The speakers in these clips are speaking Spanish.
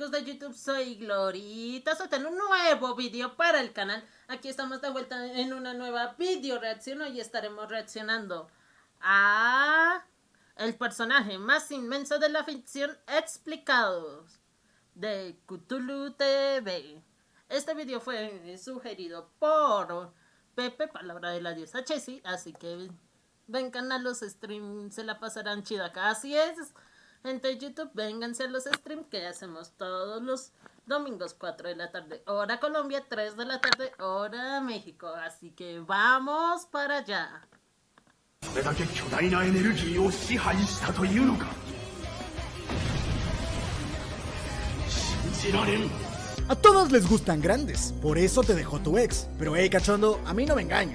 amigos de YouTube, soy Glorita Sotelo, un nuevo vídeo para el canal. Aquí estamos de vuelta en una nueva video reacción. Hoy estaremos reaccionando a el personaje más inmenso de la ficción explicados de Cthulhu TV. Este vídeo fue sugerido por Pepe, palabra de la diosa Chessy, así que vengan a los streams, se la pasarán chida acá. Así es, gente de YouTube, vénganse a los streams que hacemos todos los domingos, 4 de la tarde, hora Colombia, 3 de la tarde, hora México. Así que vamos para allá. A todos les gustan grandes, por eso te dejó tu ex. Pero hey, cachondo, a mí no me engaña.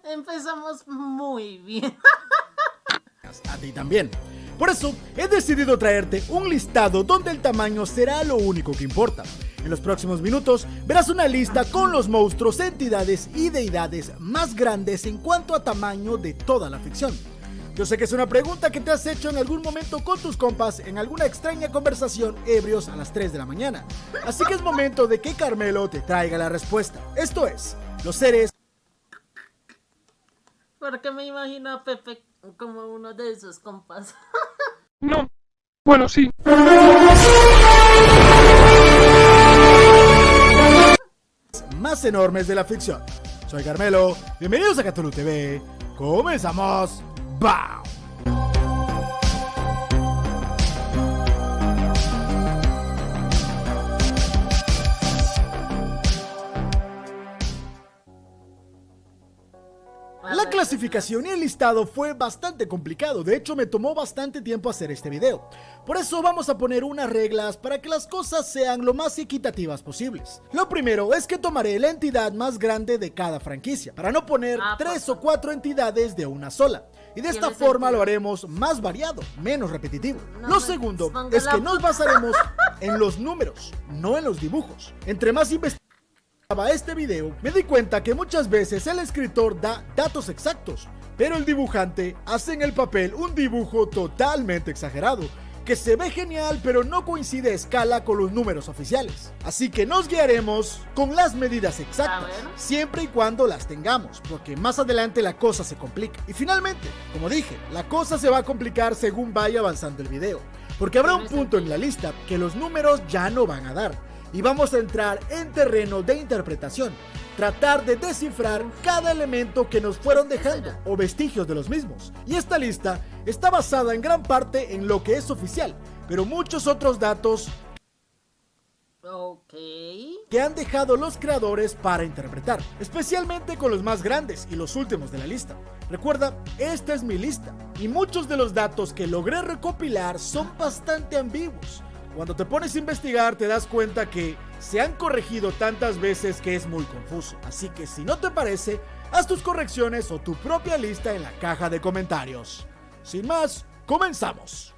Empezamos muy bien. A ti también. Por eso he decidido traerte un listado donde el tamaño será lo único que importa. En los próximos minutos verás una lista con los monstruos, entidades y deidades más grandes en cuanto a tamaño de toda la ficción. Yo sé que es una pregunta que te has hecho en algún momento con tus compas en alguna extraña conversación ebrios a las 3 de la mañana. Así que es momento de que Carmelo te traiga la respuesta. Esto es, los seres... Porque me imagino a Pepe como uno de esos compas. No. Bueno, sí. más enormes de la ficción. Soy Carmelo, bienvenidos a Cthulhu TV. Comenzamos. ¡Bam! La clasificación y el listado fue bastante complicado, de hecho me tomó bastante tiempo hacer este video. Por eso vamos a poner unas reglas para que las cosas sean lo más equitativas posibles. Lo primero es que tomaré la entidad más grande de cada franquicia, para no poner 3 o 4 entidades de una sola. Y de esta forma lo haremos más variado, menos repetitivo. Lo segundo es que nos basaremos en los números, no en los dibujos. Entre más este video, me di cuenta que muchas veces el escritor da datos exactos, pero el dibujante hace en el papel un dibujo totalmente exagerado, que se ve genial pero no coincide a escala con los números oficiales. Así que nos guiaremos con las medidas exactas, siempre y cuando las tengamos, porque más adelante la cosa se complica. Y finalmente, como dije, la cosa se va a complicar según vaya avanzando el video, porque habrá un punto en la lista que los números ya no van a dar. Y vamos a entrar en terreno de interpretación, tratar de descifrar cada elemento que nos fueron dejando o vestigios de los mismos. Y esta lista está basada en gran parte en lo que es oficial, pero muchos otros datos que han dejado los creadores para interpretar, especialmente con los más grandes y los últimos de la lista. Recuerda, esta es mi lista y muchos de los datos que logré recopilar son bastante ambiguos. Cuando te pones a investigar te das cuenta que se han corregido tantas veces que es muy confuso. Así que si no te parece, haz tus correcciones o tu propia lista en la caja de comentarios. Sin más, comenzamos.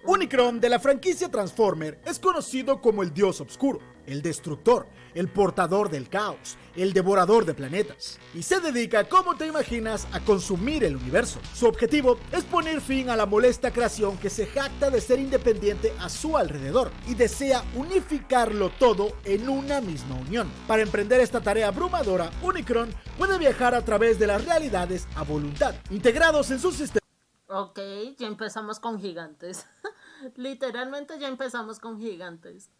Unicron de la franquicia Transformer es conocido como el Dios Oscuro, el Destructor, el Portador del Caos, el Devorador de Planetas, y se dedica, como te imaginas, a consumir el universo. Su objetivo es poner fin a la molesta creación que se jacta de ser independiente a su alrededor y desea unificarlo todo en una misma unión. Para emprender esta tarea abrumadora, Unicron puede viajar a través de las realidades a voluntad, integrados en su sistema. Ok, ya empezamos con gigantes. Literalmente ya empezamos con gigantes.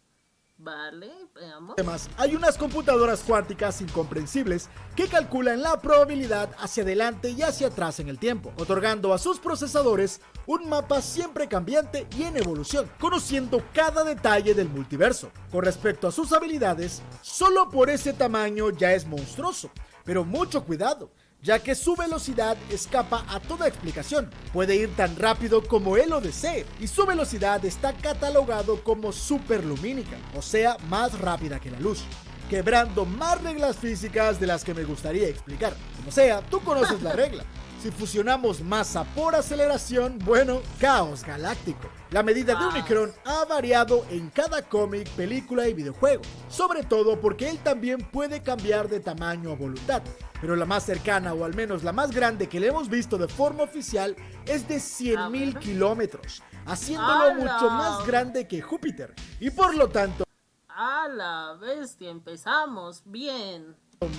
Vale, veamos. Además, hay unas computadoras cuánticas incomprensibles que calculan la probabilidad hacia adelante y hacia atrás en el tiempo, otorgando a sus procesadores un mapa siempre cambiante y en evolución, conociendo cada detalle del multiverso. Con respecto a sus habilidades, solo por ese tamaño ya es monstruoso, pero mucho cuidado, ya que su velocidad escapa a toda explicación. Puede ir tan rápido como él lo desee, y su velocidad está catalogado como superlumínica, o sea, más rápida que la luz, quebrando más reglas físicas de las que me gustaría explicar. Como sea, tú conoces la regla. Si fusionamos masa por aceleración, bueno, caos galáctico. La medida de Unicron ha variado en cada cómic, película y videojuego, sobre todo porque él también puede cambiar de tamaño a voluntad, pero la más cercana o al menos la más grande que le hemos visto de forma oficial es de 100.000 kilómetros, haciéndolo mucho más grande que Júpiter y por lo tanto a la bestia, empezamos bien.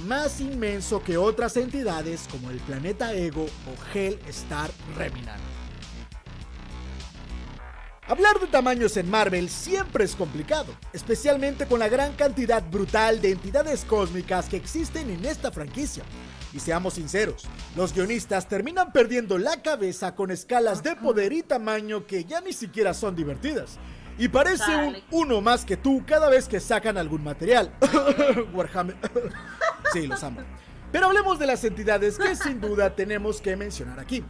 Más inmenso que otras entidades como el planeta Ego o Hellstar Remnant. Hablar de tamaños en Marvel siempre es complicado, especialmente con la gran cantidad brutal de entidades cósmicas que existen en esta franquicia. Y seamos sinceros, los guionistas terminan perdiendo la cabeza con escalas de poder y tamaño que ya ni siquiera son divertidas. Y parece un uno más que tú cada vez que sacan algún material. Warhammer. Sí, los amo. Pero hablemos de las entidades que sin duda tenemos que mencionar aquí.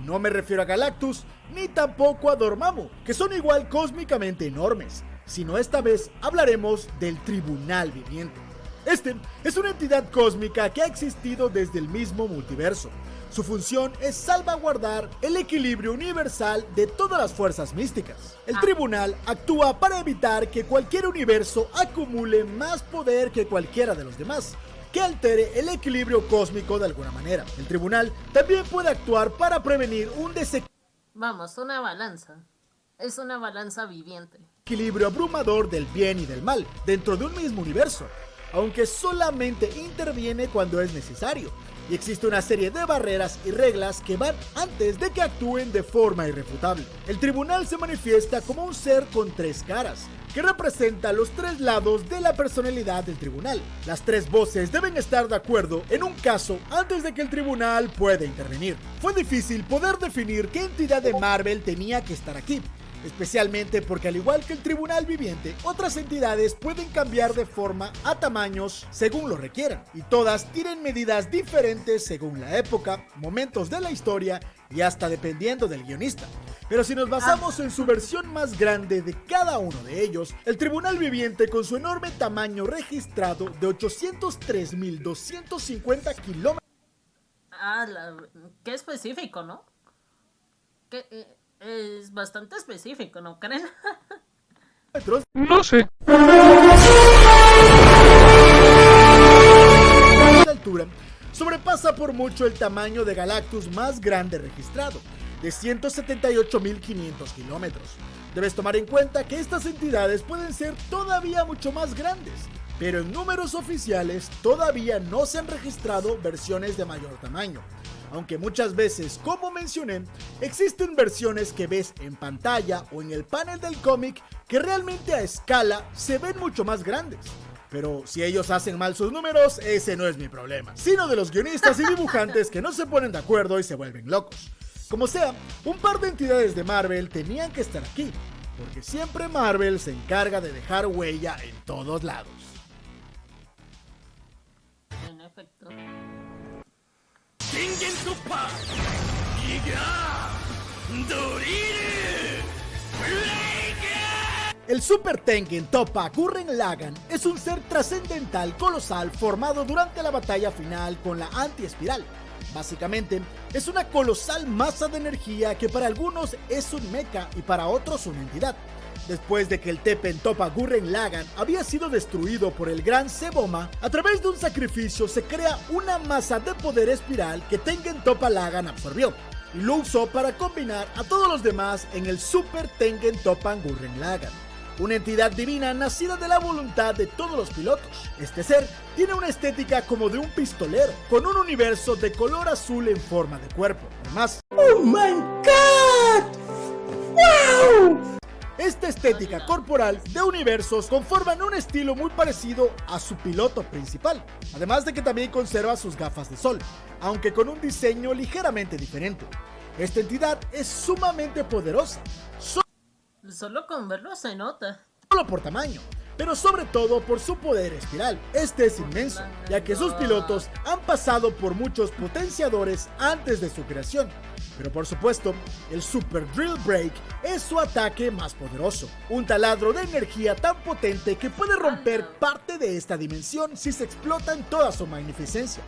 No me refiero a Galactus, ni tampoco a Dormammu, que son igual cósmicamente enormes, sino esta vez hablaremos del Tribunal Viviente. Este es una entidad cósmica que ha existido desde el mismo multiverso. Su función es salvaguardar el equilibrio universal de todas las fuerzas místicas. El tribunal actúa para evitar que cualquier universo acumule más poder que cualquiera de los demás, que altere el equilibrio cósmico de alguna manera. El tribunal también puede actuar para prevenir un Vamos, una balanza. Es una balanza viviente. desequilibrio abrumador del bien y del mal dentro de un mismo universo, aunque solamente interviene cuando es necesario. Y existe una serie de barreras y reglas que van antes de que actúen de forma irrefutable. El tribunal se manifiesta como un ser con tres caras, que representa los tres lados de la personalidad del tribunal. Las tres voces deben estar de acuerdo en un caso antes de que el tribunal pueda intervenir. Fue difícil poder definir qué entidad de Marvel tenía que estar aquí, especialmente porque al igual que el Tribunal Viviente, otras entidades pueden cambiar de forma a tamaños según lo requieran, y todas tienen medidas diferentes según la época, momentos de la historia y hasta dependiendo del guionista. Pero si nos basamos en su versión más grande de cada uno de ellos, el Tribunal Viviente con su enorme tamaño registrado de 803.250 kilómetros. Qué específico, ¿no? Es bastante específico, ¿no creen? No sé. De altura, sobrepasa por mucho el tamaño de Galactus más grande registrado, de 178.500 kilómetros. Debes tomar en cuenta que estas entidades pueden ser todavía mucho más grandes, pero en números oficiales todavía no se han registrado versiones de mayor tamaño. Aunque muchas veces, como mencioné, existen versiones que ves en pantalla o en el panel del cómic que realmente a escala se ven mucho más grandes. Pero si ellos hacen mal sus números, ese no es mi problema, sino de los guionistas y dibujantes que no se ponen de acuerdo y se vuelven locos. Como sea, un par de entidades de Marvel tenían que estar aquí, porque siempre Marvel se encarga de dejar huella en todos lados. En efecto. El Super Tengen Toppa Gurren Lagann es un ser trascendental colosal formado durante la batalla final con la anti-espiral. Básicamente, es una colosal masa de energía que para algunos es un mecha y para otros una entidad. Después de que el Teppen Toppa Gurren Lagann había sido destruido por el Gran Seboma, a través de un sacrificio se crea una masa de poder espiral que Tengen Toppa Lagann absorbió y lo usó para combinar a todos los demás en el Super Tengen Toppa Gurren Lagann, una entidad divina nacida de la voluntad de todos los pilotos. Este ser tiene una estética como de un pistolero, con un universo de color azul en forma de cuerpo. Además, ¡oh my God! ¡Wow! Esta estética corporal de universos conforman un estilo muy parecido a su piloto principal, además de que también conserva sus gafas de sol, aunque con un diseño ligeramente diferente. Esta entidad es sumamente poderosa, Solo con verlo se nota. solo por tamaño, pero sobre todo por su poder espiral. Este es inmenso, ya que sus pilotos han pasado por muchos potenciadores antes de su creación. Pero por supuesto, el Super Drill Break es su ataque más poderoso, un taladro de energía tan potente que puede romper parte de esta dimensión si se explota en toda su magnificencia.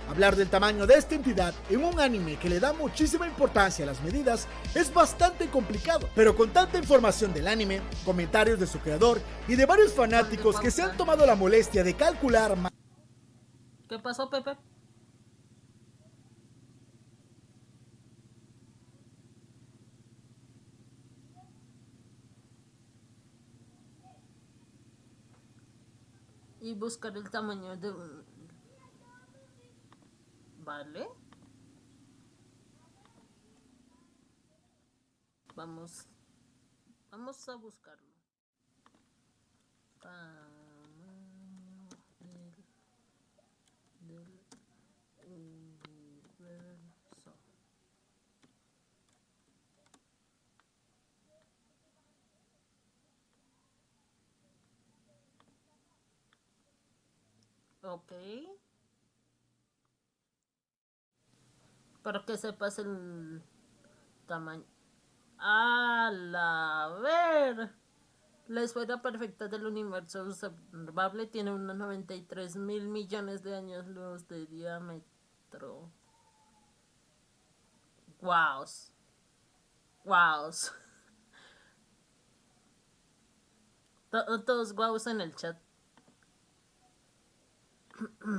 Hablar del tamaño de esta entidad en un anime que le da muchísima importancia a las medidas es bastante complicado, pero con tanta información del anime, comentarios de su creador y de varios fanáticos que se han tomado la molestia de calcular más. ¿Qué pasó, Pepe? Y buscar el tamaño de un... ¿Vale? Vamos a buscarlo. Tamaño del universo. Ok. Para que sepas el tamaño. ¡A la ver! La esfera perfecta del universo observable tiene unos 93.000 millones de años luz de diámetro. ¡Guaus! ¡Guaus! Todos guaus en el chat.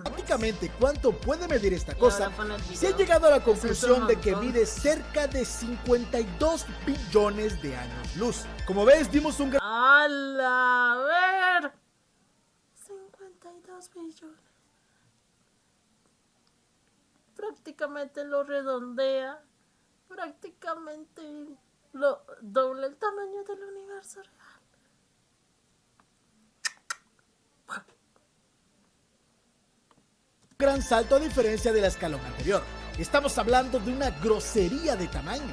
Prácticamente cuánto puede medir esta cosa, se ha llegado a la conclusión de que mide cerca de 52 billones de años luz. Como ves, dimos un gran... ¡A la ver! 52 billones. Prácticamente lo redondea. Prácticamente lo doble el tamaño del universo real. gran salto a diferencia de la escalón anterior. Estamos hablando de una grosería de tamaño.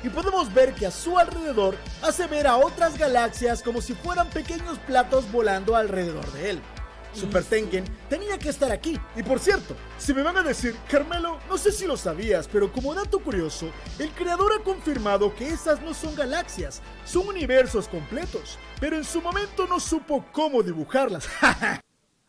Y podemos ver que a su alrededor hace ver a otras galaxias como si fueran pequeños platos volando alrededor de él. Super Tengen tenía que estar aquí. Y por cierto, si me van a decir, Carmelo, no sé si lo sabías, pero como dato curioso, el creador ha confirmado que esas no son galaxias, son universos completos, pero en su momento no supo cómo dibujarlas.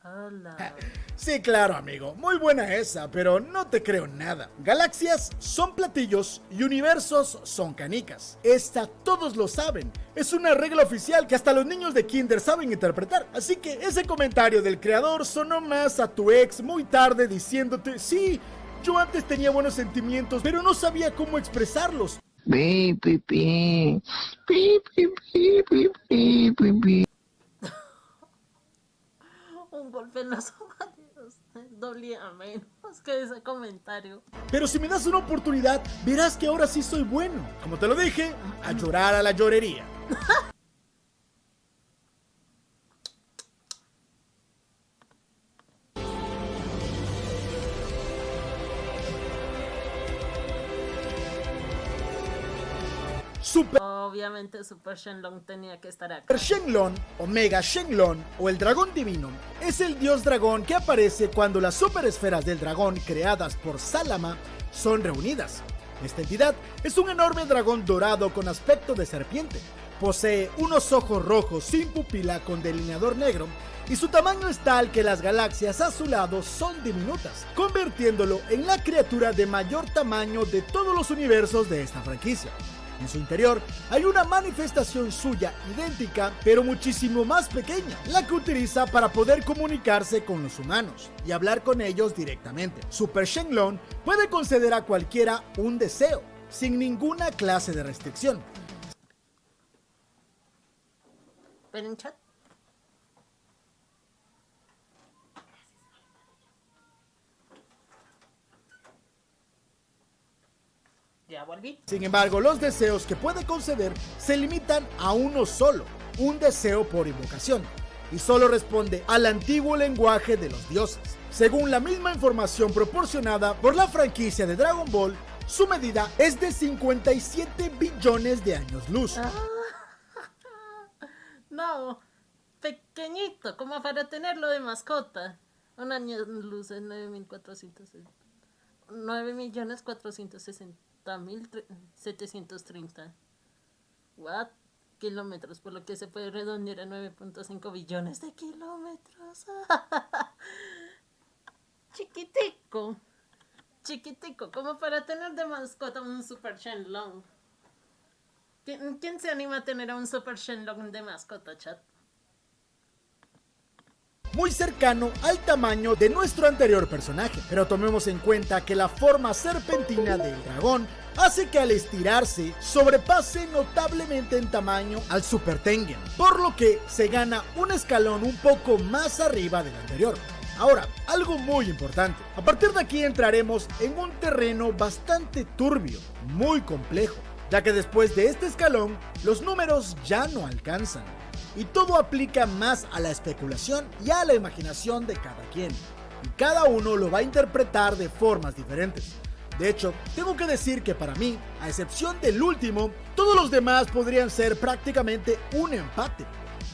Hola. Sí, claro, amigo, muy buena esa, pero no te creo nada. Galaxias son platillos y universos son canicas. Esta todos lo saben. Es una regla oficial que hasta los niños de kinder saben interpretar. Así que ese comentario del creador sonó más a tu ex muy tarde diciéndote, sí, yo antes tenía buenos sentimientos, pero no sabía cómo expresarlos. Un golpe en los ovarios dolía menos que ese comentario. Pero si me das una oportunidad, verás que ahora sí soy bueno. Como te lo dije, a llorar a la llorería. Obviamente Super Shenlong tenía que estar acá. Super Shenlong, Omega Shenlong o el dragón divino es el dios dragón que aparece cuando las superesferas del dragón creadas por Salama son reunidas. Esta entidad es un enorme dragón dorado con aspecto de serpiente. Posee unos ojos rojos sin pupila con delineador negro y su tamaño es tal que las galaxias a su lado son diminutas, convirtiéndolo en la criatura de mayor tamaño de todos los universos de esta franquicia. En su interior hay una manifestación suya idéntica, pero muchísimo más pequeña, la que utiliza para poder comunicarse con los humanos y hablar con ellos directamente. Super Shenlong puede conceder a cualquiera un deseo, sin ninguna clase de restricción. ¿Ven en chat? Ya volví. Sin embargo, los deseos que puede conceder se limitan a uno solo, un deseo por invocación, y solo responde al antiguo lenguaje de los dioses. Según la misma información proporcionada por la franquicia de Dragon Ball, su medida es de 57 billones de años luz. No, pequeñito, como para tenerlo de mascota. Un año luz es 9.460.730. What? Kilómetros, por lo que se puede redondear a 9.5 billones de kilómetros. Chiquitico. chiquitico, como para tener de mascota un Super Shenlong. ¿Quién se anima a tener a un Super Shenlong de mascota, chat? Muy cercano al tamaño de nuestro anterior personaje, pero tomemos en cuenta que la forma serpentina del dragón hace que al estirarse sobrepase notablemente en tamaño al Super Tengen, por lo que se gana un escalón un poco más arriba del anterior. Ahora, algo muy importante, a partir de aquí entraremos en un terreno bastante turbio, muy complejo, ya que después de este escalón los números ya no alcanzan. Y todo aplica más a la especulación y a la imaginación de cada quien. Y cada uno lo va a interpretar de formas diferentes. De hecho, tengo que decir que para mí, a excepción del último, todos los demás podrían ser prácticamente un empate,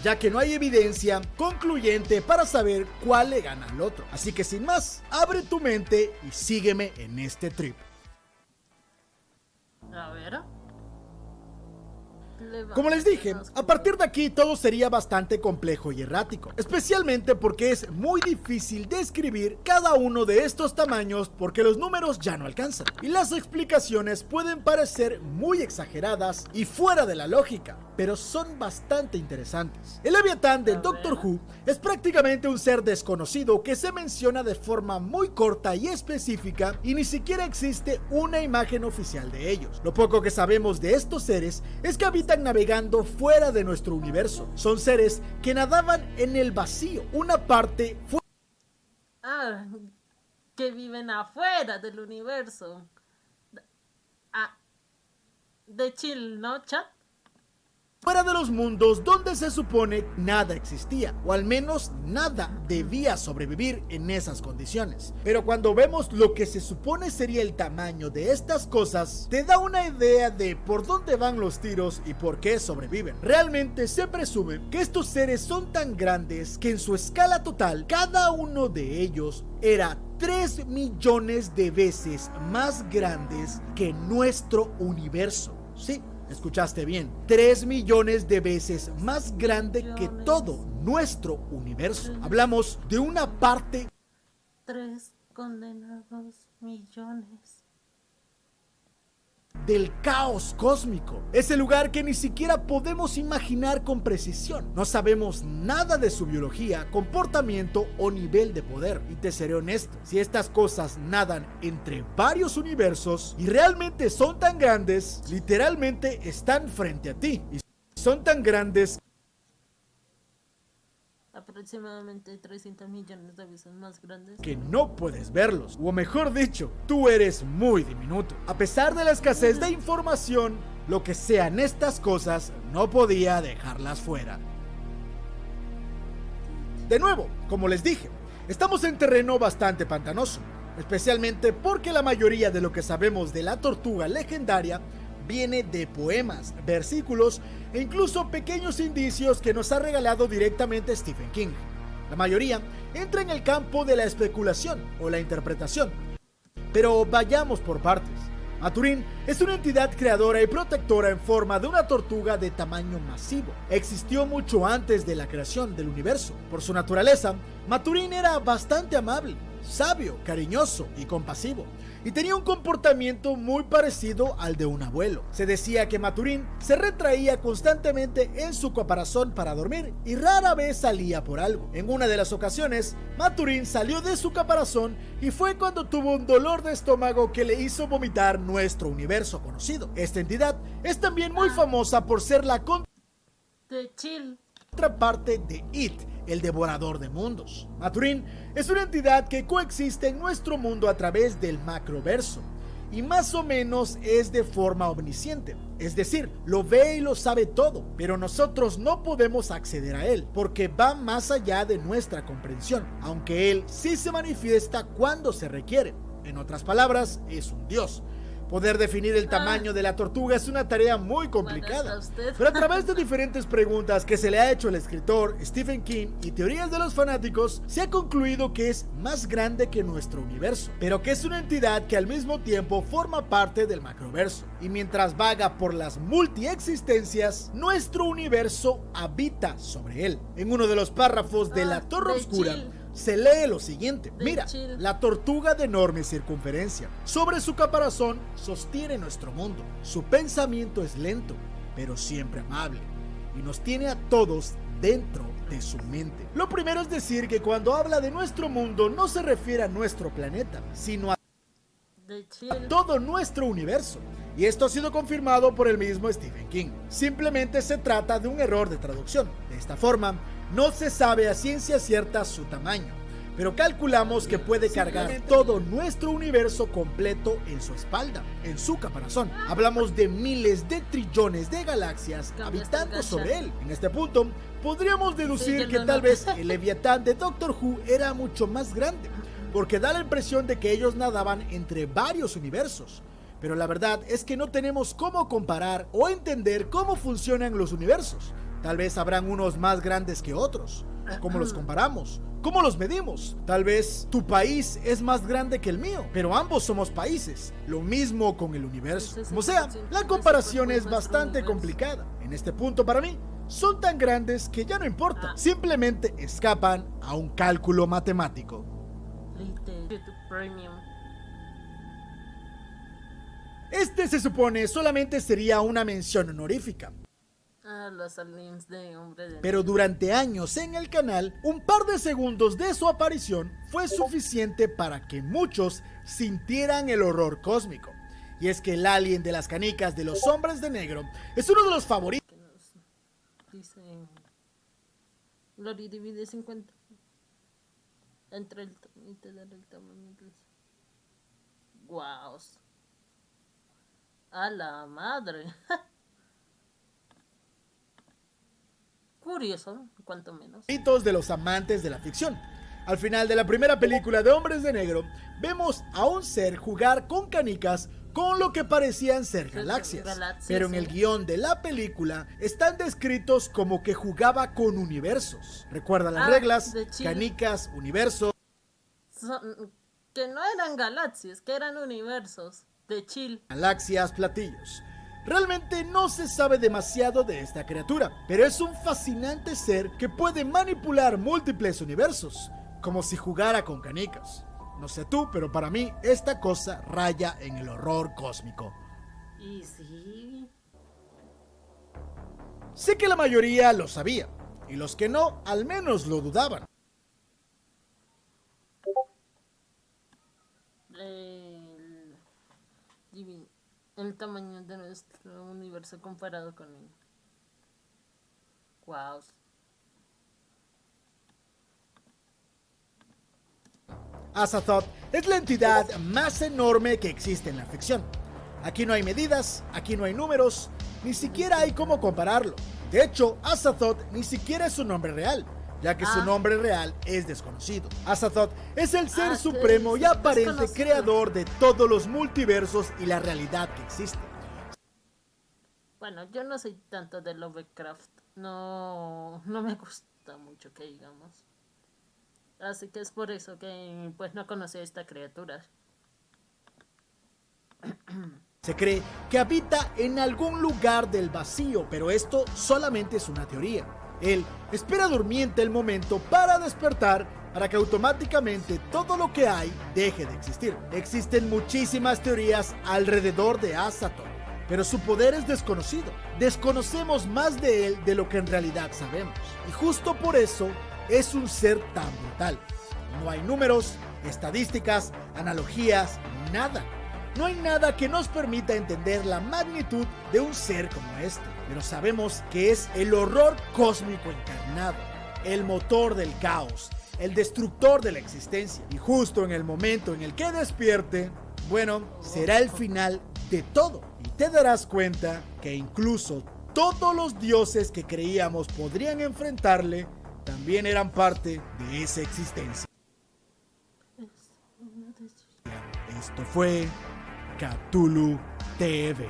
ya que no hay evidencia concluyente para saber cuál le gana al otro. Así que sin más, abre tu mente y sígueme en este trip. A ver. Como les dije, a partir de aquí todo sería bastante complejo y errático, especialmente porque es muy difícil describir cada uno de estos tamaños porque los números ya no alcanzan, y las explicaciones pueden parecer muy exageradas y fuera de la lógica, pero son bastante interesantes. El Leviatán del Doctor Who es prácticamente un ser desconocido que se menciona de forma muy corta y específica y ni siquiera existe una imagen oficial de ellos. Lo poco que sabemos de estos seres es que habitan navegando fuera de nuestro universo. Son seres que nadaban en el vacío, una parte que viven afuera del universo. De chill, ¿no, chat? Fuera de los mundos donde se supone nada existía, o al menos nada debía sobrevivir en esas condiciones. Pero cuando vemos lo que se supone sería el tamaño de estas cosas, te da una idea de por dónde van los tiros y por qué sobreviven. Realmente se presume que estos seres son tan grandes que en su escala total, cada uno de ellos era 3 millones de veces más grandes que nuestro universo. Sí, escuchaste bien, 3 millones de veces más grande que todo nuestro universo. Hablamos de una parte 3 condenados millones del caos cósmico, ese lugar que ni siquiera podemos imaginar con precisión. No sabemos nada de su biología, comportamiento o nivel de poder. Y te seré honesto, si estas cosas nadan entre varios universos y realmente son tan grandes, literalmente están frente a ti. Y son tan grandes aproximadamente 300 millones de veces más grandes que no puedes verlos, o mejor dicho, tú eres muy diminuto. A pesar de la escasez de información, lo que sean estas cosas no podía dejarlas fuera. De nuevo, como les dije, estamos en terreno bastante pantanoso, especialmente porque la mayoría de lo que sabemos de la tortuga legendaria viene de poemas, versículos e incluso pequeños indicios que nos ha regalado directamente Stephen King. La mayoría entra en el campo de la especulación o la interpretación. Pero vayamos por partes. Maturin es una entidad creadora y protectora en forma de una tortuga de tamaño masivo. Existió mucho antes de la creación del universo. Por su naturaleza, Maturin era bastante amable, sabio, cariñoso y compasivo, y tenía un comportamiento muy parecido al de un abuelo. Se decía que Maturin se retraía constantemente en su caparazón para dormir y rara vez salía por algo. En una de las ocasiones, Maturin salió de su caparazón y fue cuando tuvo un dolor de estómago que le hizo vomitar nuestro universo conocido. Esta entidad es también muy famosa por ser la contraparte de It, el devorador de mundos. Maturin es una entidad que coexiste en nuestro mundo a través del macroverso y más o menos es de forma omnisciente, es decir, lo ve y lo sabe todo, pero nosotros no podemos acceder a él porque va más allá de nuestra comprensión, aunque él sí se manifiesta cuando se requiere. En otras palabras, es un dios. Poder definir el tamaño de la tortuga es una tarea muy complicada, pero a través de diferentes preguntas que se le ha hecho el escritor Stephen King y teorías de los fanáticos, se ha concluido que es más grande que nuestro universo, pero que es una entidad que al mismo tiempo forma parte del macroverso, y mientras vaga por las multiexistencias, nuestro universo habita sobre él. En uno de los párrafos de La Torre Oscura, se lee lo siguiente. De Mira, chill. la tortuga de enorme circunferencia. Sobre su caparazón sostiene nuestro mundo. Su pensamiento es lento, pero siempre amable. Y nos tiene a todos dentro de su mente. Lo primero es decir que cuando habla de nuestro mundo no se refiere a nuestro planeta, sino a De chill. todo nuestro universo. Y esto ha sido confirmado por el mismo Stephen King. Simplemente se trata de un error de traducción. De esta forma, no se sabe a ciencia cierta su tamaño, pero calculamos que puede cargar todo nuestro universo completo en su espalda, en su caparazón. Hablamos de miles de trillones de galaxias habitando sobre él. En este punto, podríamos deducir que tal vez el Leviatán de Doctor Who era mucho más grande, porque da la impresión de que ellos nadaban entre varios universos. Pero la verdad es que no tenemos cómo comparar o entender cómo funcionan los universos. Tal vez habrán unos más grandes que otros. ¿Cómo los comparamos? ¿Cómo los medimos? Tal vez tu país es más grande que el mío, pero ambos somos países. Lo mismo con el universo. Como sea, la comparación es bastante complicada. En este punto, para mí, son tan grandes que ya no importa. Simplemente escapan a un cálculo matemático. YouTube Premium. Este se supone solamente sería una mención honorífica. Los aliens de Hombre de Pero durante años en el canal, un par de segundos de su aparición fue suficiente para que muchos sintieran el horror cósmico. Y es que el alien de las canicas de los Hombres de Negro es uno de los favoritos. que nos dicen Lori divide 50 entre el y te da el tamaño del... Guau. A la madre. Curioso, cuanto menos. De los amantes de la ficción. Al final de la primera película de Hombres de Negro, vemos a un ser jugar con canicas con lo que parecían ser galaxias. Pero en el guión de la película están descritos como que jugaba con universos. ¿Recuerdan las reglas? de chill. Canicas, universo. Que no eran galaxias, que eran universos. De chill. Galaxias, platillos. Realmente no se sabe demasiado de esta criatura, pero es un fascinante ser que puede manipular múltiples universos, como si jugara con canicas. No sé tú, pero para mí esta cosa raya en el horror cósmico. Y sí. Sé que la mayoría lo sabía, y los que no, al menos lo dudaban. El tamaño de nuestro universo comparado con él. Wow. Azathoth es la entidad más enorme que existe en la ficción. Aquí no hay medidas, aquí no hay números, ni siquiera hay cómo compararlo. De hecho, Azathoth ni siquiera es su nombre real, ya que su nombre real es desconocido. Azathoth es el ser supremo y aparente creador de todos los multiversos y la realidad que existe. Bueno, yo no soy tanto de Lovecraft. No me gusta mucho que digamos. Así que es por eso que pues no conocí a esta criatura. Se cree que habita en algún lugar del vacío, pero esto solamente es una teoría. Él espera durmiente el momento para despertar, para que automáticamente todo lo que hay deje de existir. Existen muchísimas teorías alrededor de Azathoth, pero su poder es desconocido. Desconocemos más de él de lo que en realidad sabemos. Y justo por eso es un ser tan brutal. No hay números, estadísticas, analogías, nada. No hay nada que nos permita entender la magnitud de un ser como este, pero sabemos que es el horror cósmico encarnado, el motor del caos, el destructor de la existencia. Y justo en el momento en el que despierte, bueno, será el final de todo. Y te darás cuenta que incluso todos los dioses que creíamos podrían enfrentarle, también eran parte de esa existencia. Esto fue Cthulhu TV.